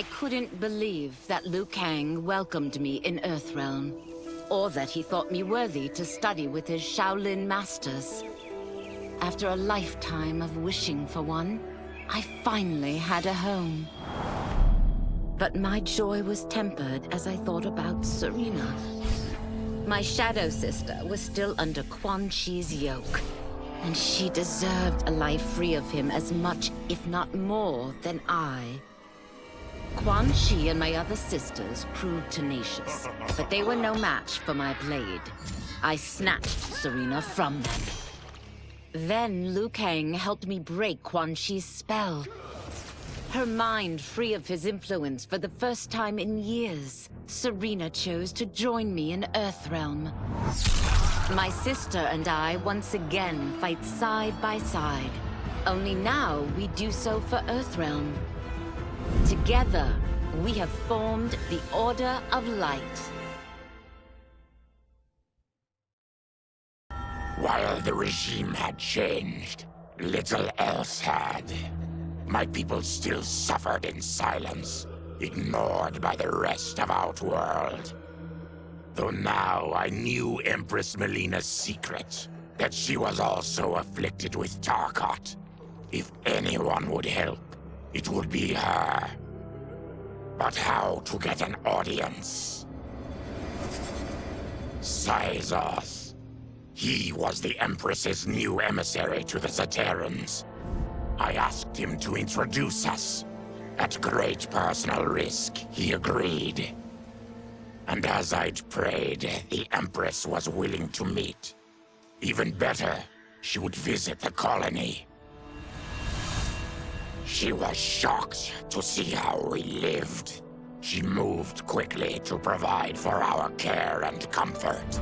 I couldn't believe that Liu Kang welcomed me in Earthrealm, or that he thought me worthy to study with his Shaolin masters. After a lifetime of wishing for one, I finally had a home. But my joy was tempered as I thought about Serena. My shadow sister was still under Quan Chi's yoke, and she deserved a life free of him as much, if not more, than I. Quan Chi and my other sisters proved tenacious, but they were no match for my blade. I snatched Serena from them. Then Liu Kang helped me break Quan Chi's spell. Her mind free of his influence for the first time in years, Serena chose to join me in Earthrealm. My sister and I once again fight side by side. Only now we do so for Earthrealm. Together, we have formed the Order of Light. While the regime had changed, little else had. My people still suffered in silence, ignored by the rest of Outworld. Though now I knew Empress Melina's secret, that she was also afflicted with Tarkat. If anyone would help, it would be her. But how to get an audience? Syzoth. He was the Empress's new emissary to the Zaterrans. I asked him to introduce us. At great personal risk, he agreed. And as I'd prayed, the Empress was willing to meet. Even better, she would visit the colony. She was shocked to see how we lived. She moved quickly to provide for our care and comfort.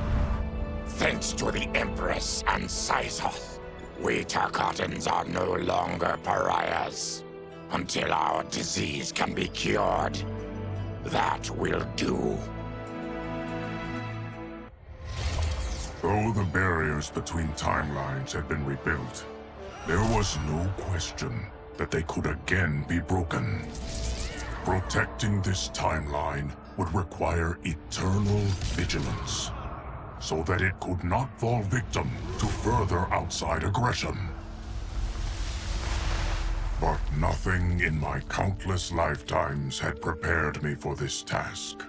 Thanks to the Empress and Syzoth, we Tarkatans are no longer pariahs. Until our disease can be cured, that will do. Though the barriers between timelines had been rebuilt, there was no question that they could again be broken. Protecting this timeline would require eternal vigilance, so that it could not fall victim to further outside aggression. But nothing in my countless lifetimes had prepared me for this task.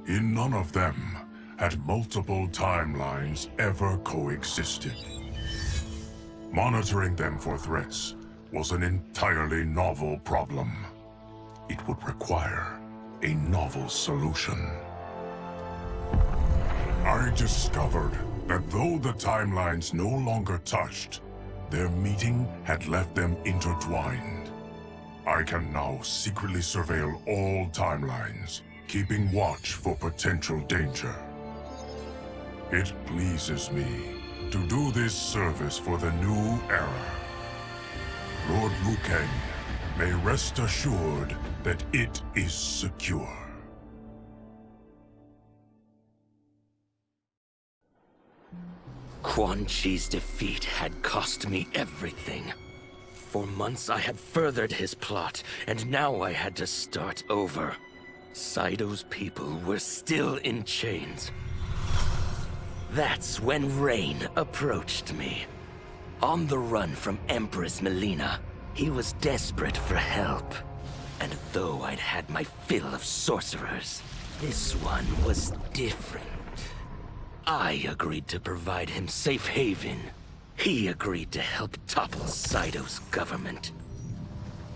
In none of them had multiple timelines ever coexisted. Monitoring them for threats was an entirely novel problem. It would require a novel solution. I discovered that though the timelines no longer touched, their meeting had left them intertwined. I can now secretly surveil all timelines, keeping watch for potential danger. It pleases me to do this service for the new era. Lord Liu Kang may rest assured that it is secure. Quan Chi's defeat had cost me everything. For months I had furthered his plot, and now I had to start over. Saito's people were still in chains. That's when Rain approached me. On the run from Empress Melina, he was desperate for help. And though I'd had my fill of sorcerers, this one was different. I agreed to provide him safe haven. He agreed to help topple Saito's government.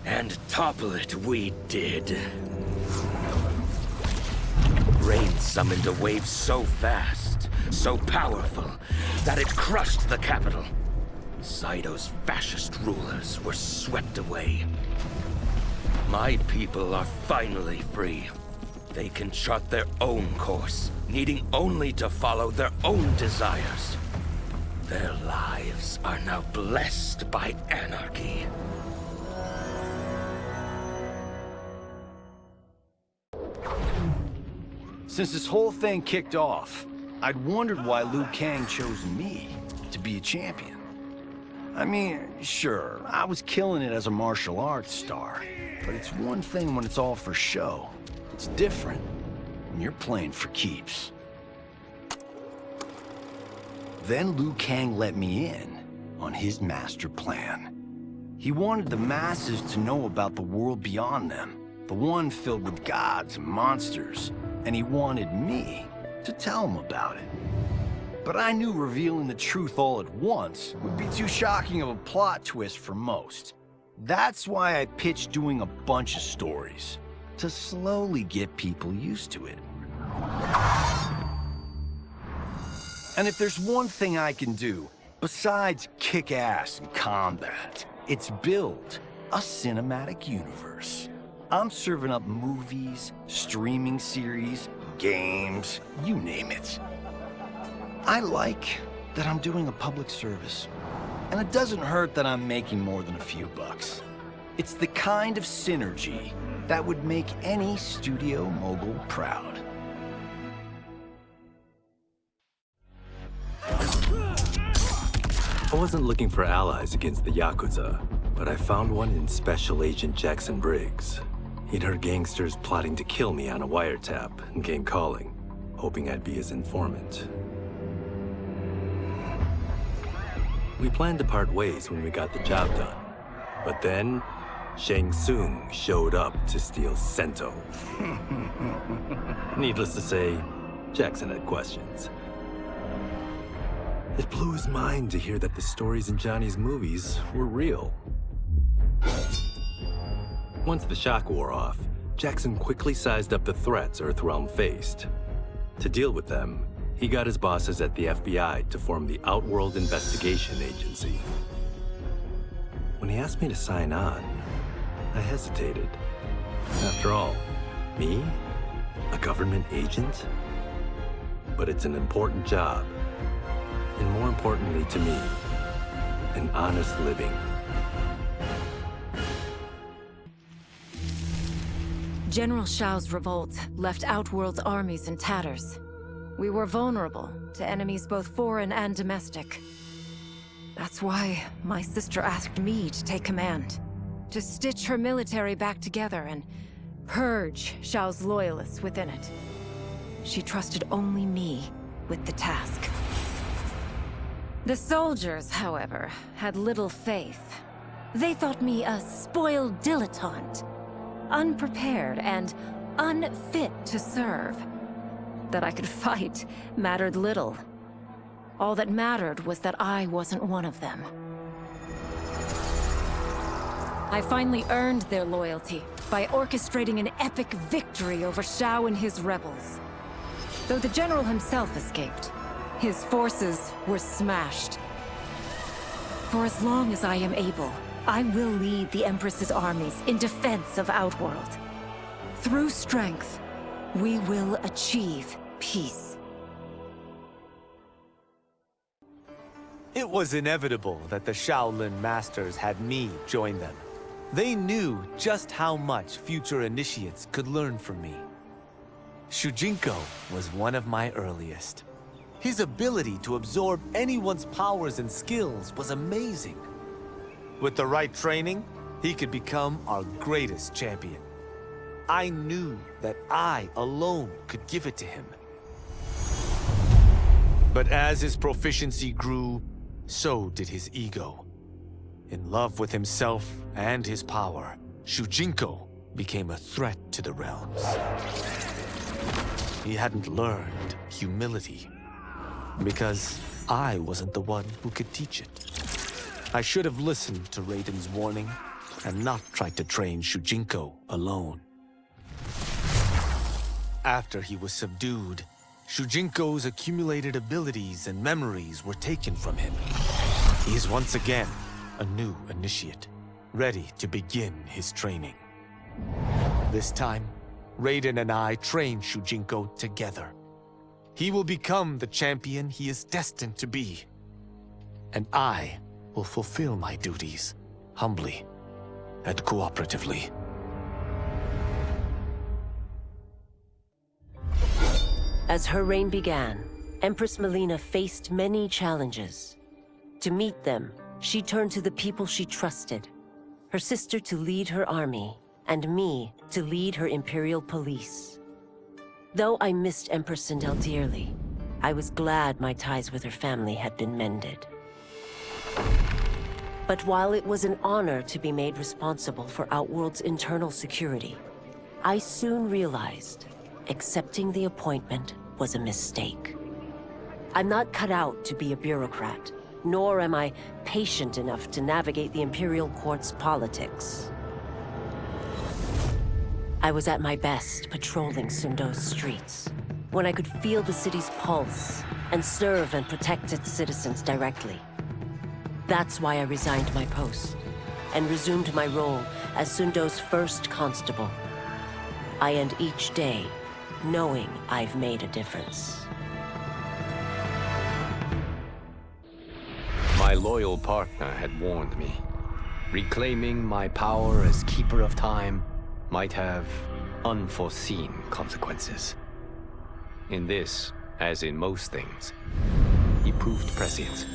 And topple it we did. Rain summoned a wave so fast, so powerful, that it crushed the capital. Saito's fascist rulers were swept away. My people are finally free. They can chart their own course, needing only to follow their own desires. Their lives are now blessed by anarchy. Since this whole thing kicked off, I'd wondered why Liu Kang chose me to be a champion. I mean, sure, I was killing it as a martial arts star, But it's one thing when it's all for show. It's different when you're playing for keeps. Then Liu Kang let me in on his master plan. He wanted the masses to know about the world beyond them, the one filled with gods and monsters, and he wanted me to tell them about it. But I knew revealing the truth all at once would be too shocking of a plot twist for most. That's why I pitched doing a bunch of stories, to slowly get people used to it. And if there's one thing I can do, besides kick ass in combat, it's build a cinematic universe. I'm serving up movies, streaming series, games, you name it. I like that I'm doing a public service. And it doesn't hurt that I'm making more than a few bucks. It's the kind of synergy that would make any studio mogul proud. I wasn't looking for allies against the Yakuza, but I found one in Special Agent Jackson Briggs. He'd heard gangsters plotting to kill me on a wiretap and came calling, hoping I'd be his informant. We planned to part ways when we got the job done, but then Shang Tsung showed up to steal Sento. Needless to say, Jackson had questions. It blew his mind to hear that the stories in Johnny's movies were real. Once the shock wore off, Jackson quickly sized up the threats Earthrealm faced. To deal with them, he got his bosses at the FBI to form the Outworld Investigation Agency. When he asked me to sign on, I hesitated. After all, me? A government agent? But it's an important job. And more importantly to me, an honest living. General Shao's revolt left Outworld's armies in tatters. We were vulnerable to enemies both foreign and domestic. That's why my sister asked me to take command, to stitch her military back together and purge Shao's loyalists within it. She trusted only me with the task. The soldiers, however, had little faith. They thought me a spoiled dilettante, unprepared and unfit to serve. That I could fight mattered little. All that mattered was that I wasn't one of them. I finally earned their loyalty by orchestrating an epic victory over Shao and his rebels. Though the general himself escaped, his forces were smashed. For as long as I am able, I will lead the Empress's armies in defense of Outworld. Through strength, we will achieve peace. It was inevitable that the Shaolin Masters had me join them. They knew just how much future initiates could learn from me. Shujinko was one of my earliest. His ability to absorb anyone's powers and skills was amazing. With the right training, he could become our greatest champion. I knew that I alone could give it to him. But as his proficiency grew, so did his ego. In love with himself and his power, Shujinko became a threat to the realms. He hadn't learned humility, because I wasn't the one who could teach it. I should have listened to Raiden's warning and not tried to train Shujinko alone. After he was subdued, Shujinko's accumulated abilities and memories were taken from him. He is once again a new initiate, ready to begin his training. This time, Raiden and I train Shujinko together. He will become the champion he is destined to be. And I will fulfill my duties, humbly and cooperatively. As her reign began, Empress Mileena faced many challenges. To meet them, she turned to the people she trusted, her sister to lead her army, and me to lead her Imperial police. Though I missed Empress Sindel dearly, I was glad my ties with her family had been mended. But while it was an honor to be made responsible for Outworld's internal security, I soon realized accepting the appointment was a mistake. I'm not cut out to be a bureaucrat, nor am I patient enough to navigate the Imperial Court's politics. I was at my best patrolling Sundo's streets, when I could feel the city's pulse and serve and protect its citizens directly. That's why I resigned my post and resumed my role as Sundo's first constable. I end each day knowing I've made a difference. My loyal partner had warned me. Reclaiming my power as Keeper of Time might have unforeseen consequences. In this, as in most things, he proved prescient.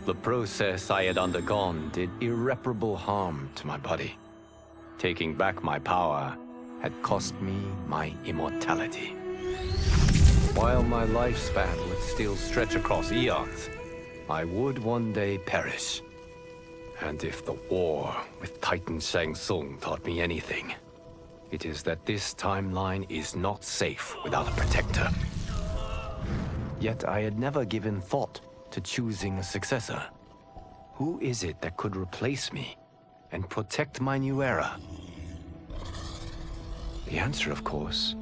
The process I had undergone did irreparable harm to my body. Taking back my power had cost me my immortality. While my lifespan would still stretch across eons, I would one day perish. And if the war with Titan Shang Tsung taught me anything, it is that this timeline is not safe without a protector. Yet I had never given thought to choosing a successor. Who is it that could replace me and protect my new era? The answer, of course,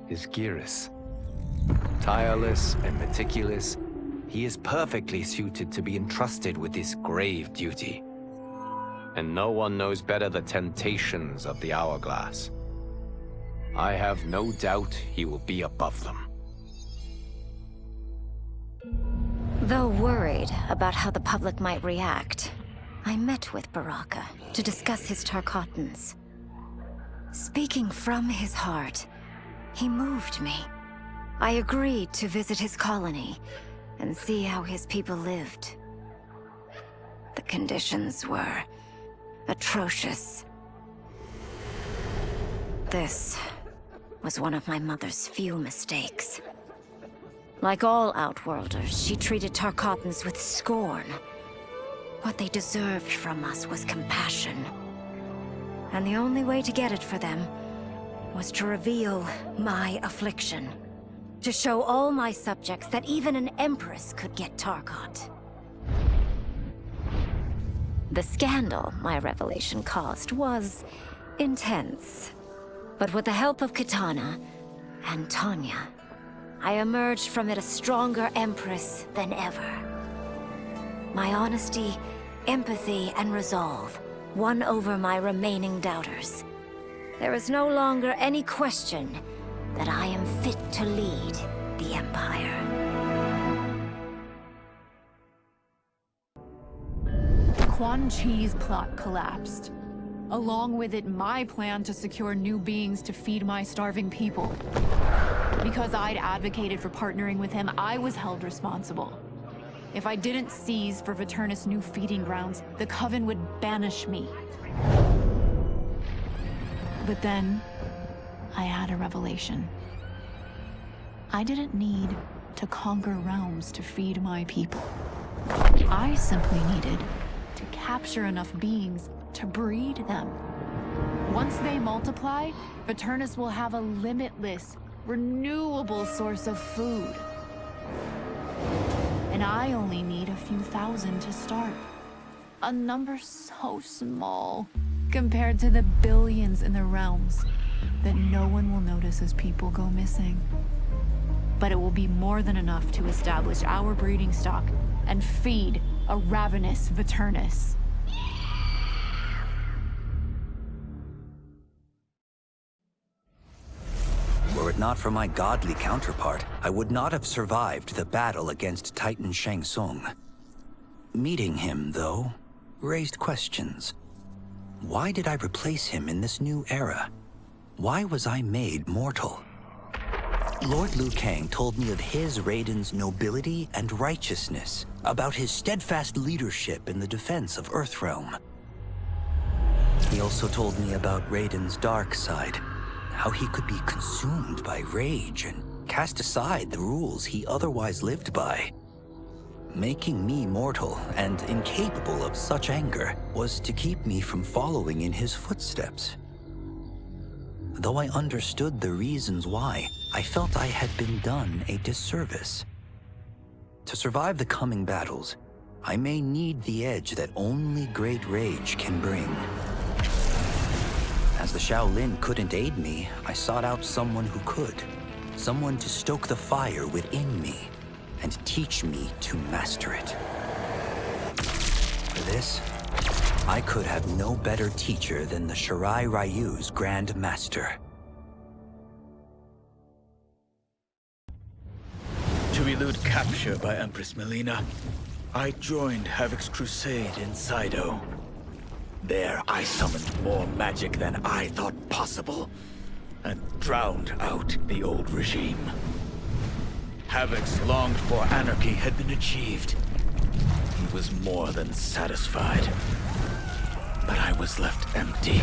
is Geras. Tireless and meticulous, he is perfectly suited to be entrusted with this grave duty. And no one knows better the temptations of the Hourglass. I have no doubt he will be above them. Though worried about how the public might react, I met with Baraka to discuss his Tarkatans. Speaking from his heart, he moved me. I agreed to visit his colony and see how his people lived. The conditions were atrocious. This was one of my mother's few mistakes. Like all Outworlders, she treated Tarkatans with scorn. What they deserved from us was compassion. And the only way to get it for them was to reveal my affliction. To show all my subjects that even an Empress could get Tarkat. The scandal my revelation caused was intense. But with the help of Kitana and Tanya, I emerged from it a stronger Empress than ever. My honesty, empathy, and resolve won over my remaining doubters. There is no longer any question that I am fit to lead the Empire. Quan Chi's plot collapsed. Along with it, my plan to secure new beings to feed my starving people. Because I'd advocated for partnering with him, I was held responsible. If I didn't seize for Veternus' new feeding grounds, the Coven would banish me. But then, I had a revelation. I didn't need to conquer realms to feed my people. I simply needed to capture enough beings to breed them. Once they multiply, Veternus will have a limitless, renewable source of food. And I only need a few thousand to start. A number so small compared to the billions in the realms that no one will notice as people go missing. But it will be more than enough to establish our breeding stock and feed a ravenous Veternus. Were it not for my godly counterpart, I would not have survived the battle against Titan Shang Tsung. Meeting him, though, raised questions. Why did I replace him in this new era? Why was I made mortal? Lord Liu Kang told me of his Raiden's nobility and righteousness, about his steadfast leadership in the defense of Earthrealm. He also told me about Raiden's dark side, how he could be consumed by rage and cast aside the rules he otherwise lived by. Making me mortal and incapable of such anger was to keep me from following in his footsteps. Though I understood the reasons why, I felt I had been done a disservice. To survive the coming battles, I may need the edge that only great rage can bring. As the Shaolin couldn't aid me, I sought out someone who could. Someone to stoke the fire within me and teach me to master it. For this, I could have no better teacher than the Shirai Ryu's Grand Master. To elude capture by Empress Mileena, I joined Havoc's crusade in Zydo. There, I summoned more magic than I thought possible, and drowned out the old regime. Havoc's longed-for anarchy had been achieved. He was more than satisfied. But I was left empty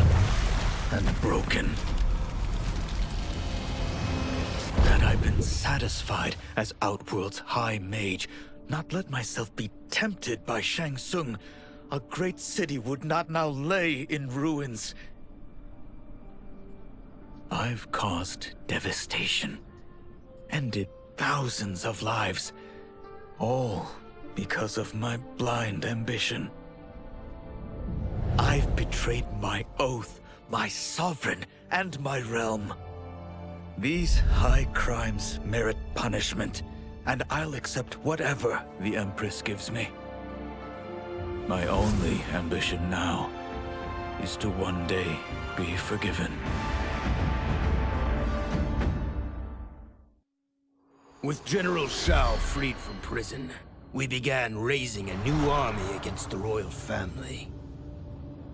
and broken. Had I been satisfied as Outworld's High Mage, not let myself be tempted by Shang Tsung, a great city would not now lay in ruins. I've caused devastation, ended thousands of lives, all because of my blind ambition. I've betrayed my oath, my sovereign, and my realm. These high crimes merit punishment, and I'll accept whatever the Empress gives me. My only ambition now is to one day be forgiven. With General Shao freed from prison, we began raising a new army against the royal family.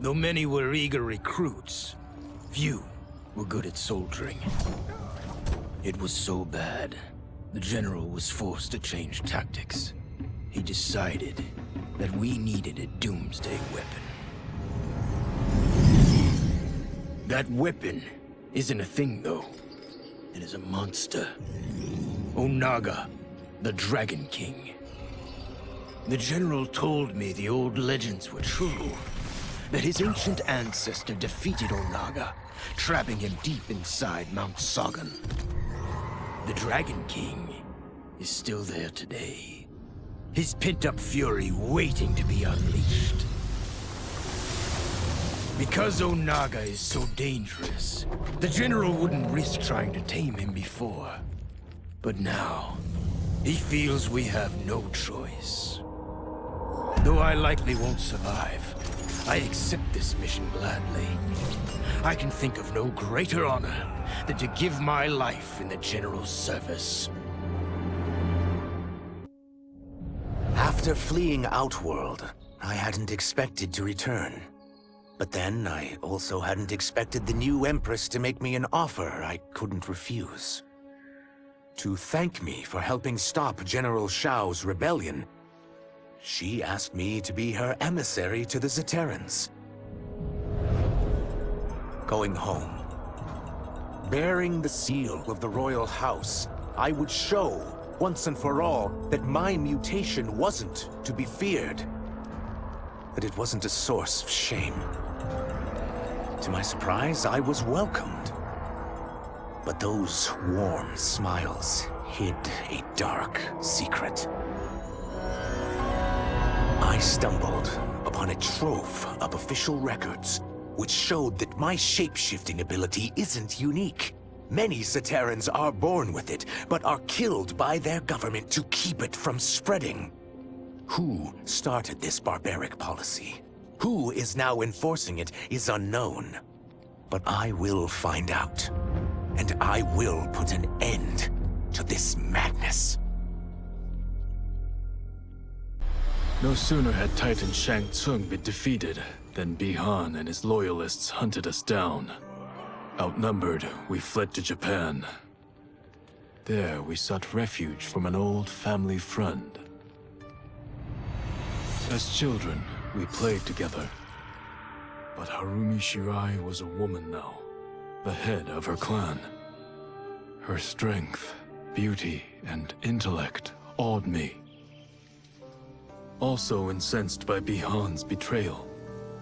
Though many were eager recruits, few were good at soldiering. It was so bad, the general was forced to change tactics. He decided that we needed a doomsday weapon. That weapon isn't a thing, though. It is a monster. Onaga, the Dragon King. The general told me the old legends were true. That his ancient ancestor defeated Onaga, trapping him deep inside Mount Sagan. The Dragon King is still there today. His pent-up fury waiting to be unleashed. Because Onaga is so dangerous, the general wouldn't risk trying to tame him before. But now, he feels we have no choice. Though I likely won't survive, I accept this mission gladly. I can think of no greater honor than to give my life in the general's service. After fleeing Outworld, I hadn't expected to return. But then, I also hadn't expected the new Empress to make me an offer I couldn't refuse. To thank me for helping stop General Shao's rebellion, she asked me to be her emissary to the Zaterrans. Going home, bearing the seal of the royal house, I would show, once and for all, that my mutation wasn't to be feared. That it wasn't a source of shame. To my surprise, I was welcomed. But those warm smiles hid a dark secret. I stumbled upon a trove of official records, which showed that my shape-shifting ability isn't unique. Many Zaterrans are born with it, but are killed by their government to keep it from spreading. Who started this barbaric policy? Who is now enforcing it is unknown. But I will find out. And I will put an end to this madness. No sooner had Titan Shang Tsung been defeated than Bi-Han and his loyalists hunted us down. Outnumbered, we fled to Japan. There, we sought refuge from an old family friend. As children, we played together. But Harumi Shirai was a woman now, the head of her clan. Her strength, beauty, and intellect awed me. Also incensed by Bihan's betrayal,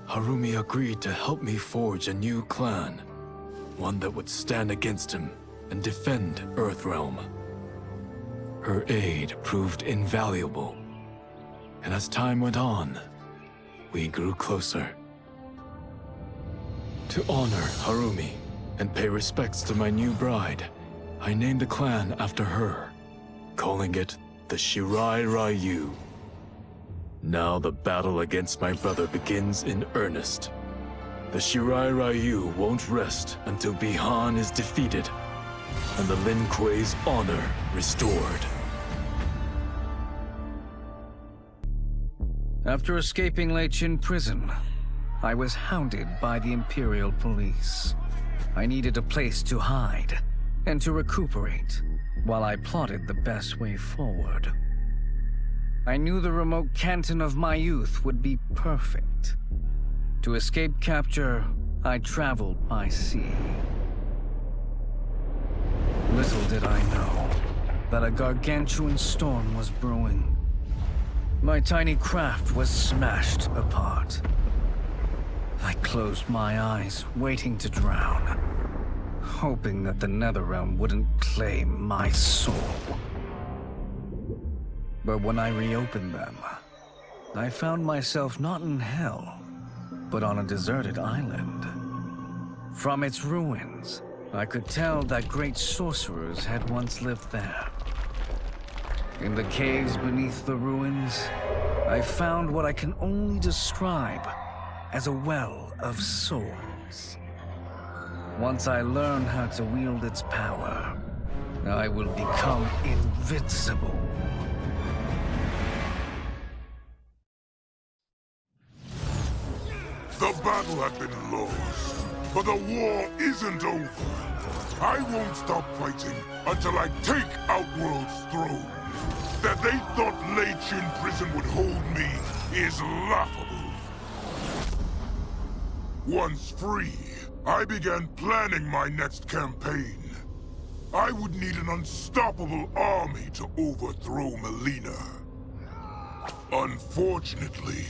Harumi agreed to help me forge a new clan, one that would stand against him and defend Earthrealm. Her aid proved invaluable, and as time went on, we grew closer. To honor Harumi and pay respects to my new bride, I named the clan after her, calling it the Shirai Ryu. Now the battle against my brother begins in earnest. The Shirai Ryu won't rest until Bihan is defeated and the Lin Kuei's honor restored. After escaping Leichin prison, I was hounded by the Imperial Police. I needed a place to hide and to recuperate while I plotted the best way forward. I knew the remote canton of my youth would be perfect. To escape capture, I traveled by sea. Little did I know that a gargantuan storm was brewing. My tiny craft was smashed apart. I closed my eyes, waiting to drown, hoping that the Netherrealm wouldn't claim my soul. But when I reopened them, I found myself not in hell, but on a deserted island. From its ruins, I could tell that great sorcerers had once lived there. In the caves beneath the ruins, I found what I can only describe as a well of souls. Once I learn how to wield its power, I will become invincible. The battle had been lost, but the war isn't over. I won't stop fighting until I take Outworld's throne. That they thought Leichin prison would hold me is laughable. Once free, I began planning my next campaign. I would need an unstoppable army to overthrow Mileena. Unfortunately,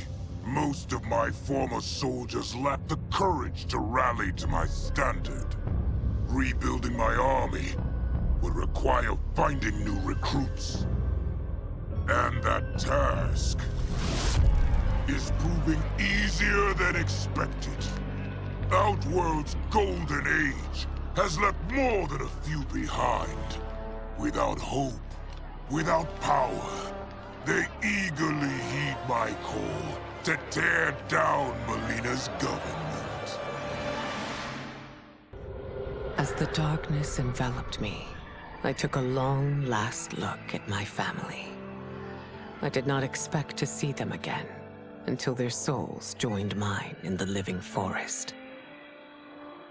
most of my former soldiers lacked the courage to rally to my standard. Rebuilding my army would require finding new recruits. And that task is proving easier than expected. Outworld's golden age has left more than a few behind. Without hope, without power, they eagerly heed my call to tear down Mileena's government. As the darkness enveloped me, I took a long last look at my family. I did not expect to see them again until their souls joined mine in the living forest.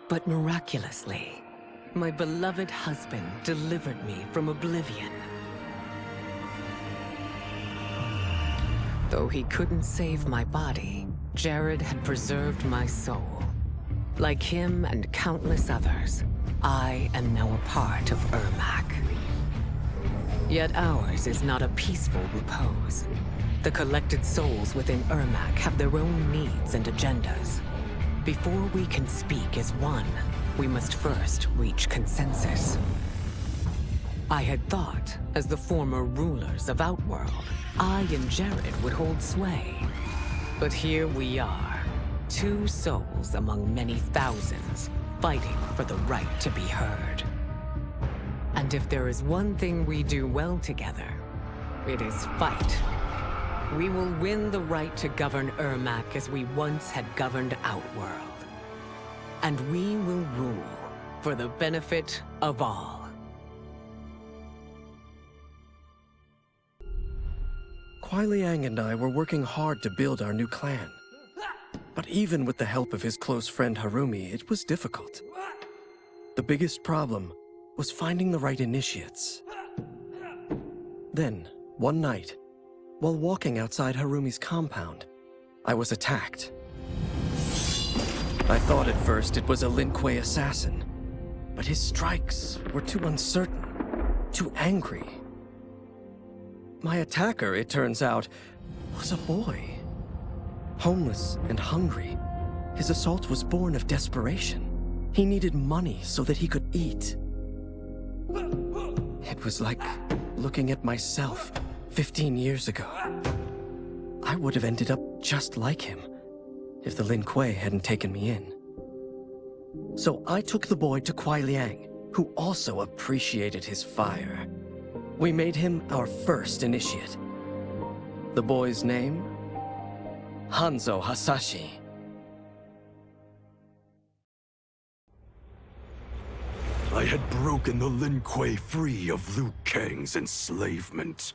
But miraculously, my beloved husband delivered me from oblivion. Though he couldn't save my body, Jared had preserved my soul. Like him and countless others, I am now a part of Ermac. Yet ours is not a peaceful repose. The collected souls within Ermac have their own needs and agendas. Before we can speak as one, we must first reach consensus. I had thought, as the former rulers of Outworld, I and Jared would hold sway. But here we are, two souls among many thousands, fighting for the right to be heard. And if there is one thing we do well together, it is fight. We will win the right to govern Ermac as we once had governed Outworld. And we will rule for the benefit of all. Kuai Liang and I were working hard to build our new clan. But even with the help of his close friend Harumi, it was difficult. The biggest problem was finding the right initiates. Then, one night, while walking outside Harumi's compound, I was attacked. I thought at first it was a Lin-Kuei assassin, but his strikes were too uncertain, too angry. My attacker, it turns out, was a boy. Homeless and hungry, his assault was born of desperation. He needed money so that he could eat. It was like looking at myself 15 years ago. I would have ended up just like him if the Lin-Kuei hadn't taken me in. So I took the boy to Kuai Liang, who also appreciated his fire. We made him our first initiate. The boy's name? Hanzo Hasashi. I had broken the Lin-Kuei free of Liu Kang's enslavement.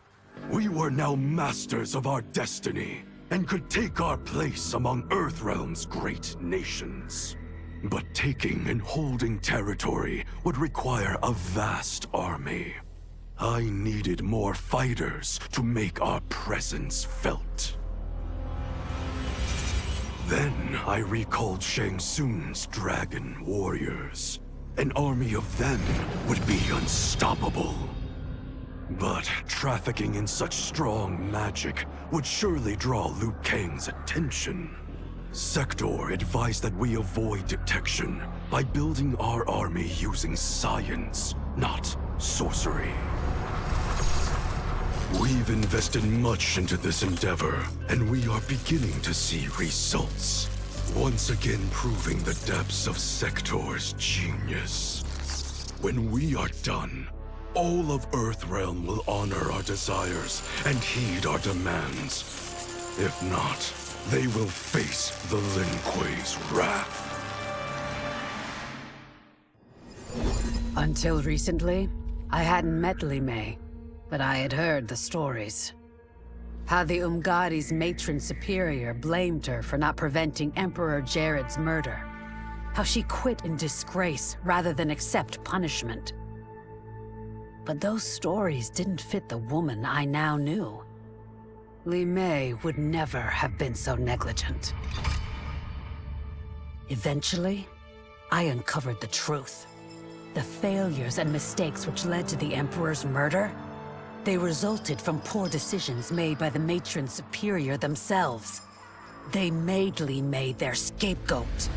We were now masters of our destiny, and could take our place among Earthrealm's great nations. But taking and holding territory would require a vast army. I needed more fighters to make our presence felt. Then I recalled Shang Tsung's dragon warriors. An army of them would be unstoppable. But trafficking in such strong magic would surely draw Liu Kang's attention. Sektor advised that we avoid detection by building our army using science, not sorcery. We've invested much into this endeavor, and we are beginning to see results. Once again proving the depths of Sektor's genius. When we are done, all of Earthrealm will honor our desires and heed our demands. If not, they will face the Lin-Kuei's wrath. Until recently, I hadn't met 𝕤𝕤𝕤, but I had heard the stories. How the 𝕤𝕠𝕠𝕤𝕠's matron superior blamed her for not preventing Emperor Jared's murder. How she quit in disgrace rather than accept punishment. But those stories didn't fit the woman I now knew. 𝕤𝕤𝕤 would never have been so negligent. Eventually, I uncovered the truth. The failures and mistakes which led to the Emperor's murder, they resulted from poor decisions made by the matron superior themselves. They made 𝕤𝕤𝕤 their scapegoat.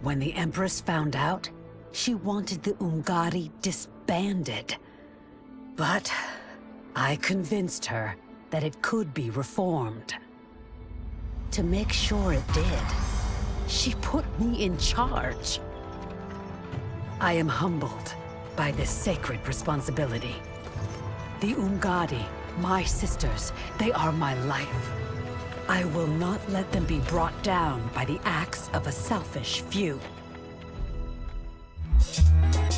When the Empress found out, she wanted the 𝕤𝕠𝕠𝕤 disbanded. But I convinced her that it could be reformed. To make sure it did, she put me in charge. I am humbled by this sacred responsibility. The 𝕤𝕠𝕠𝕤, my sisters, they are my life. I will not let them be brought down by the acts of a selfish few.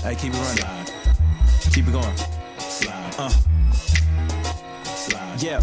Hey, keep it running. Keep it going. Yeah.